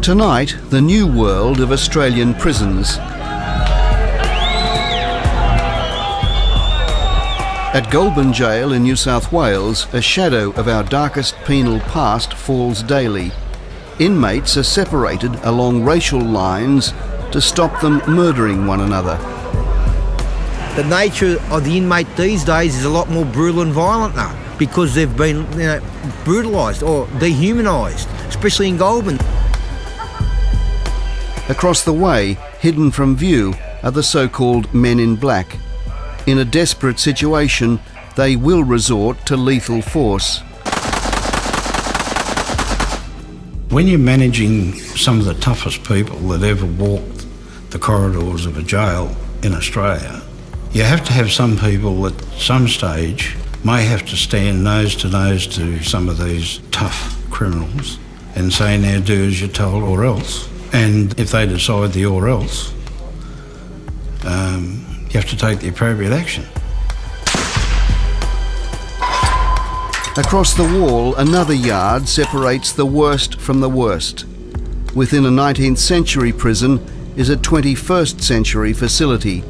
Tonight, the new world of Australian prisons. At Goulburn Jail in New South Wales, a shadow of our darkest penal past falls daily. Inmates are separated along racial lines to stop them murdering one another. The nature of the inmate these days is a lot more brutal and violent now because they've been brutalised or dehumanised, especially in Goulburn. Across the way, hidden from view, are the so-called men in black. In a desperate situation, they will resort to lethal force. When you're managing some of the toughest people that ever walked the corridors of a jail in Australia, you have to have some people at some stage may have to stand nose to some of these tough criminals and say, now do as you're told or else. And if they decide the or else, you have to take the appropriate action. Across the wall, another yard separates the worst from the worst. Within a 19th century prison is a 21st century facility,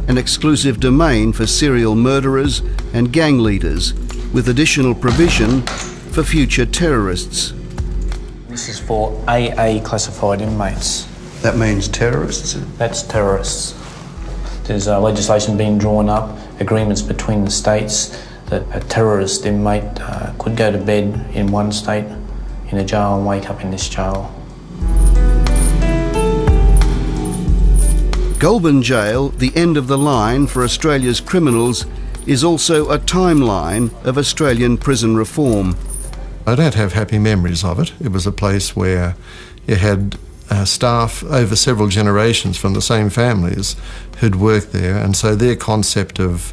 an exclusive domain for serial murderers and gang leaders, with additional provision for future terrorists. This is for AA classified inmates. That means terrorists? That's terrorists. There's legislation being drawn up, agreements between the states that a terrorist inmate could go to bed in one state in a jail and wake up in this jail. Goulburn Jail, the end of the line for Australia's criminals, is also a timeline of Australian prison reform. I don't have happy memories of it. It was a place where you had staff over several generations from the same families who'd worked there, and so their concept of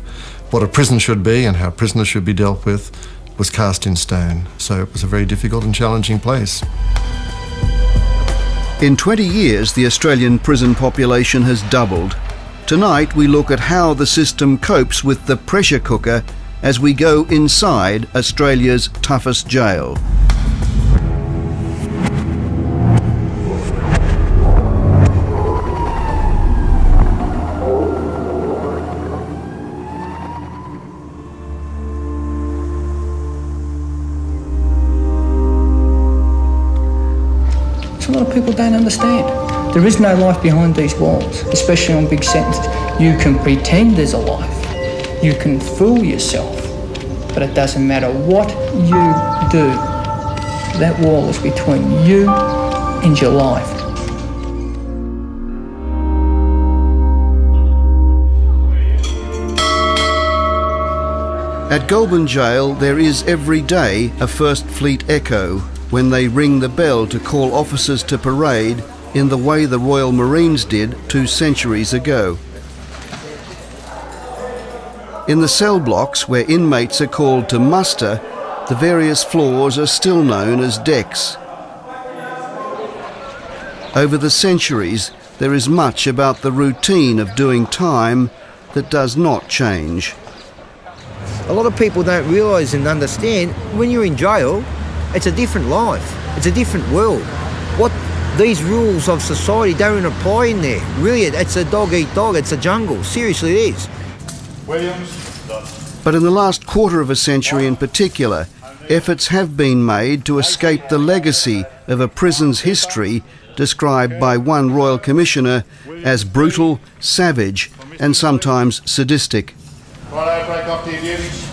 what a prison should be and how prisoners should be dealt with was cast in stone. So it was a very difficult and challenging place. In 20 years, the Australian prison population has doubled. Tonight, we look at how the system copes with the pressure cooker as we go inside Australia's toughest jail. A lot of people don't understand. There is no life behind these walls, especially on big sentences. You can pretend there's a life. You can fool yourself. But it doesn't matter what you do. That wall is between you and your life. At Goulburn Jail, there is every day a First Fleet echo when they ring the bell to call officers to parade in the way the Royal Marines did 2 centuries ago. In the cell blocks where inmates are called to muster, the various floors are still known as decks. Over the centuries, there is much about the routine of doing time that does not change. A lot of people don't realise and understand when you're in jail, it's a different life. It's a different world. What these rules of society don't apply in there. Really, it's a dog eat dog. It's a jungle. Seriously, it is. But in the last quarter of a century in particular, efforts have been made to escape the legacy of a prison's history described by one Royal Commissioner as brutal, savage, and sometimes sadistic. Righto, break off to your duties.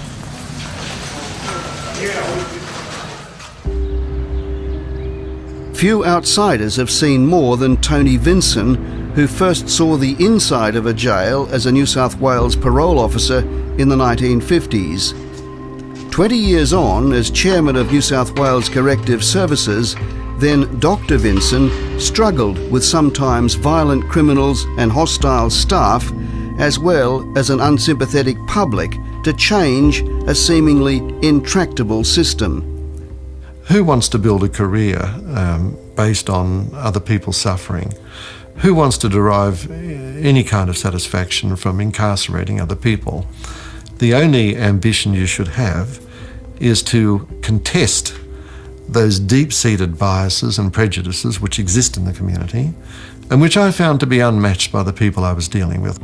Few outsiders have seen more than Tony Vinson, who first saw the inside of a jail as a New South Wales parole officer in the 1950s. 20 years on, as chairman of New South Wales Corrective Services, then Dr. Vinson struggled with sometimes violent criminals and hostile staff, as well as an unsympathetic public, to change a seemingly intractable system. Who wants to build a career based on other people's suffering? Who wants to derive any kind of satisfaction from incarcerating other people? The only ambition you should have is to contest those deep-seated biases and prejudices which exist in the community and which I found to be unmatched by the people I was dealing with.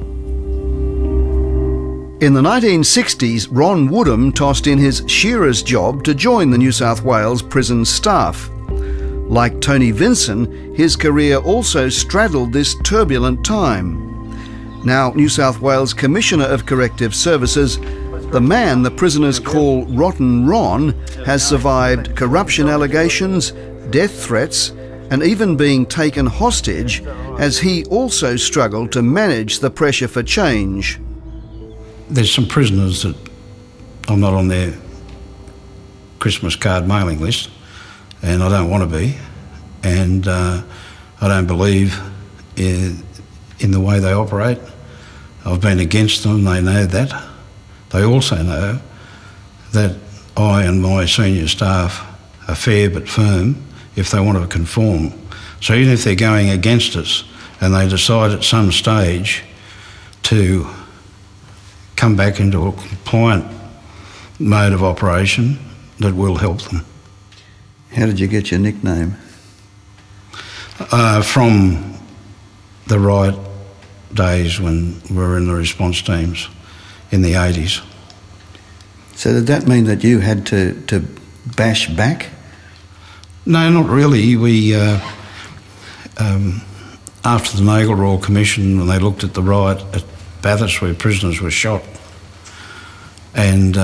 In the 1960s, Ron Woodham tossed in his shearer's job to join the New South Wales prison staff. Like Tony Vinson, his career also straddled this turbulent time. Now New South Wales Commissioner of Corrective Services, the man the prisoners call Rotten Ron has survived corruption allegations, death threats, and even being taken hostage, as he also struggled to manage the pressure for change. There's some prisoners that I'm not on their Christmas card mailing list, and I don't want to be, and I don't believe in the way they operate. I've been against them, they know that. They also know that I and my senior staff are fair but firm if they want to conform. So even if they're going against us and they decide at some stage to come back into a compliant mode of operation, that will help them. How did you get your nickname? From the riot days when we were in the response teams in the 80s. So did that mean that you had to bash back? No, not really. We, after the Nagel Royal Commission, when they looked at the riot at Bathurst where prisoners were shot, and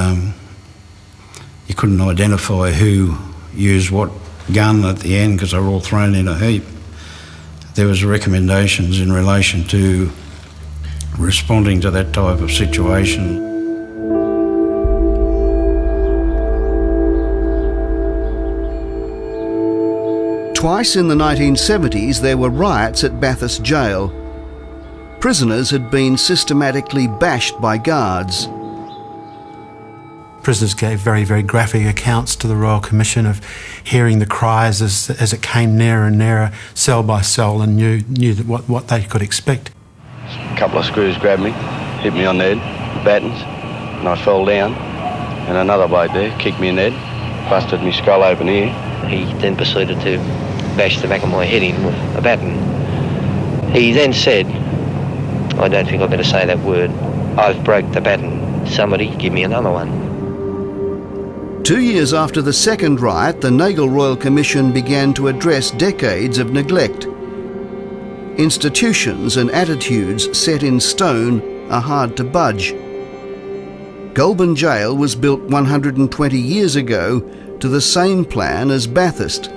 you couldn't identify who used what gun at the end because they were all thrown in a heap, there was recommendations in relation to responding to that type of situation. Twice in the 1970s there were riots at Bathurst Jail. Prisoners had been systematically bashed by guards. Prisoners gave very, very graphic accounts to the Royal Commission of hearing the cries as it came nearer and nearer, cell by cell, and knew that what they could expect. A couple of screws grabbed me, hit me on the head, battens, and I fell down. And another bloke there kicked me in the head, busted me skull open here. He then proceeded to bash the back of my head in with a baton. He then said, I don't think I better say that word, I've broke the baton, somebody give me another one. 2 years after the second riot, the Nagel Royal Commission began to address decades of neglect. Institutions and attitudes set in stone are hard to budge. Goulburn Jail was built 120 years ago to the same plan as Bathurst.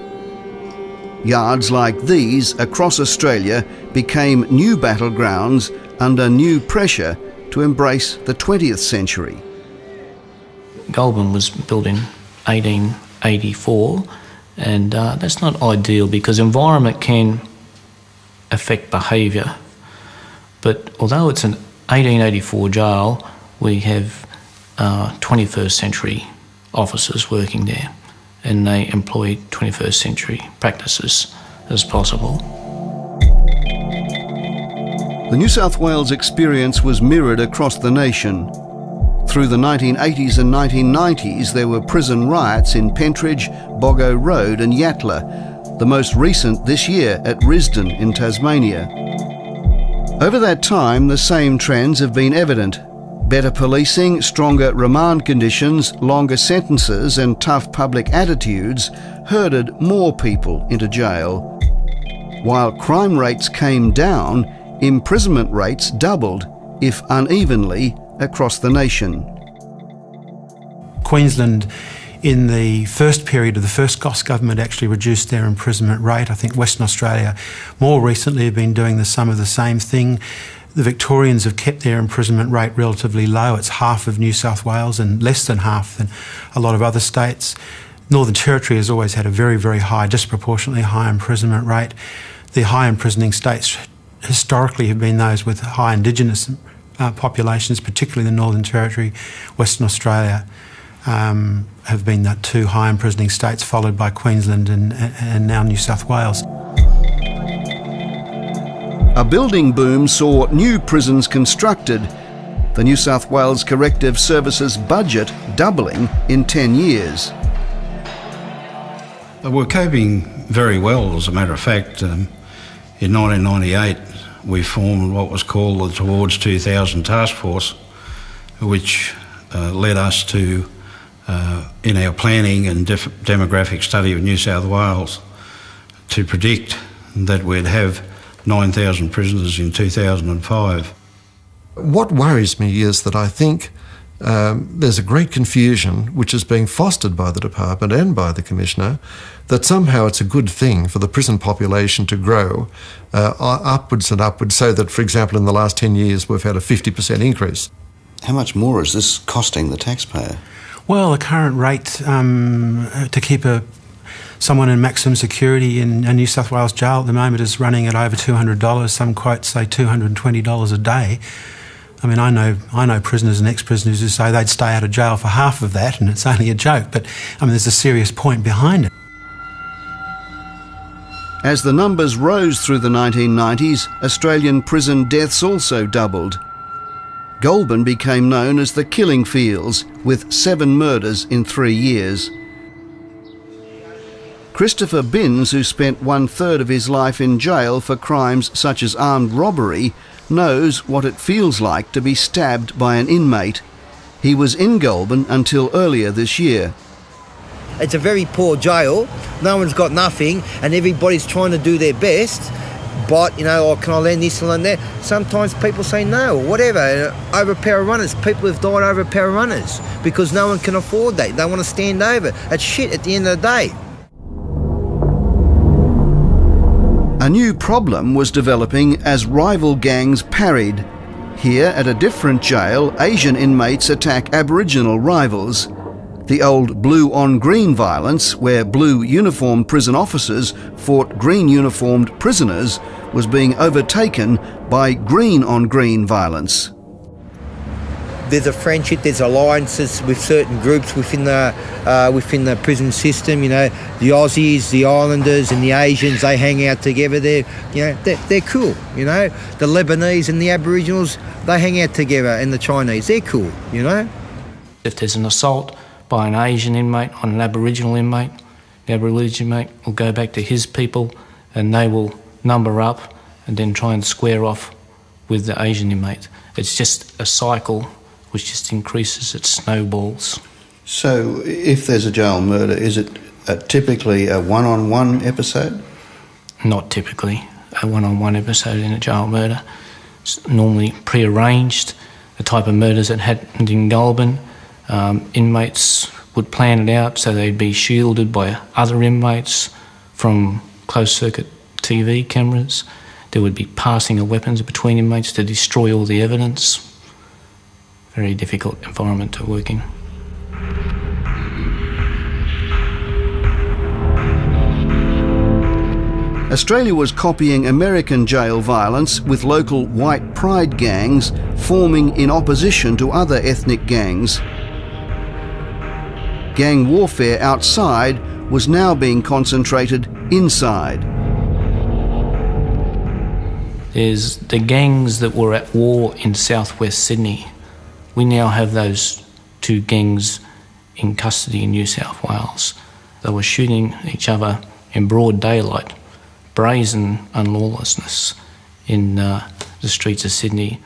Yards like these across Australia became new battlegrounds under new pressure to embrace the 20th century. Goulburn was built in 1884, and that's not ideal because environment can affect behaviour. But although it's an 1884 jail, we have 21st century officers working there, and they employ 21st century practices as possible. The New South Wales experience was mirrored across the nation. Through the 1980s and 1990s, there were prison riots in Pentridge, Boggo Road and Yatala, the most recent this year at Risdon in Tasmania. Over that time, the same trends have been evident. Better policing, stronger remand conditions, longer sentences and tough public attitudes herded more people into jail. While crime rates came down, imprisonment rates doubled, if unevenly, across the nation. Queensland, in the first period of the first Goss government, actually reduced their imprisonment rate. I think Western Australia more recently have been doing some of the same thing. The Victorians have kept their imprisonment rate relatively low. It's half of New South Wales and less than half than a lot of other states. Northern Territory has always had a very, very high, disproportionately high imprisonment rate. The high imprisoning states historically have been those with high Indigenous populations, particularly the Northern Territory. Western Australia have been the two high imprisoning states, followed by Queensland and now New South Wales. A building boom saw new prisons constructed, the New South Wales Corrective Services budget doubling in 10 years. We're coping very well, as a matter of fact. In 1998, we formed what was called the Towards 2000 Task Force, which led us to, in our planning and demographic study of New South Wales, to predict that we'd have 9,000 prisoners in 2005. What worries me is that I think there's a great confusion which is being fostered by the department and by the Commissioner that somehow it's a good thing for the prison population to grow upwards and upwards, so that, for example, in the last 10 years we've had a 50% increase. How much more is this costing the taxpayer? Well, the current rate to keep someone in maximum security in a New South Wales jail at the moment is running at over $200. Some quotes say $220 a day. I mean, I know prisoners and ex-prisoners who say they'd stay out of jail for half of that, and it's only a joke. But I mean, there's a serious point behind it. As the numbers rose through the 1990s, Australian prison deaths also doubled. Goulburn became known as the killing fields, with 7 murders in 3 years. Christopher Binns, who spent 1/3 of his life in jail for crimes such as armed robbery, knows what it feels like to be stabbed by an inmate. He was in Goulburn until earlier this year. It's a very poor jail, no one's got nothing, and everybody's trying to do their best, but, you know, oh, can I lend this and lend that? Sometimes people say no, or whatever, over a pair of runners. People have died over a pair of runners because no one can afford that. They want to stand over. It's shit at the end of the day. A new problem was developing as rival gangs parried. Here, at a different jail, Asian inmates attack Aboriginal rivals. The old blue-on-green violence, where blue uniformed prison officers fought green-uniformed prisoners, was being overtaken by green-on-green violence. There's a friendship, there's alliances with certain groups within the prison system. You know, the Aussies, the Islanders, and the Asians, they hang out together. They're cool. You know, the Lebanese and the Aboriginals, they hang out together, and the Chinese, they're cool. You know, if there's an assault by an Asian inmate on an Aboriginal inmate, the Aboriginal inmate will go back to his people, and they will number up and then try and square off with the Asian inmate. It's just a cycle which just increases, it snowballs. So if there's a jail murder, is it typically a one-on-one episode? Not typically a one-on-one episode in a jail murder. It's normally pre-arranged. The type of murders that happened in Goulburn, inmates would plan it out so they'd be shielded by other inmates from closed-circuit TV cameras. There would be passing of weapons between inmates to destroy all the evidence. Very difficult environment to work in. Australia was copying American jail violence, with local white pride gangs forming in opposition to other ethnic gangs. Gang warfare outside was now being concentrated inside. There's the gangs that were at war in southwest Sydney. We now have those 2 gangs in custody in New South Wales. They were shooting each other in broad daylight, brazen unlawlessness in the streets of Sydney.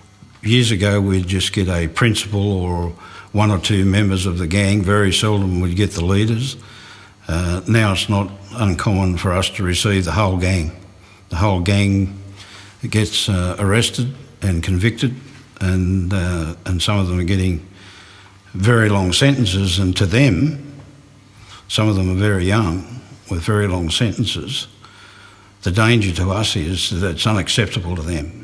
Years ago, we'd just get a principal or 1 or 2 members of the gang. Very seldom we'd get the leaders. Now it's not uncommon for us to receive the whole gang. The whole gang gets arrested and convicted, and some of them are getting very long sentences, and to them, some of them are very young with very long sentences. The danger to us is that it's unacceptable to them.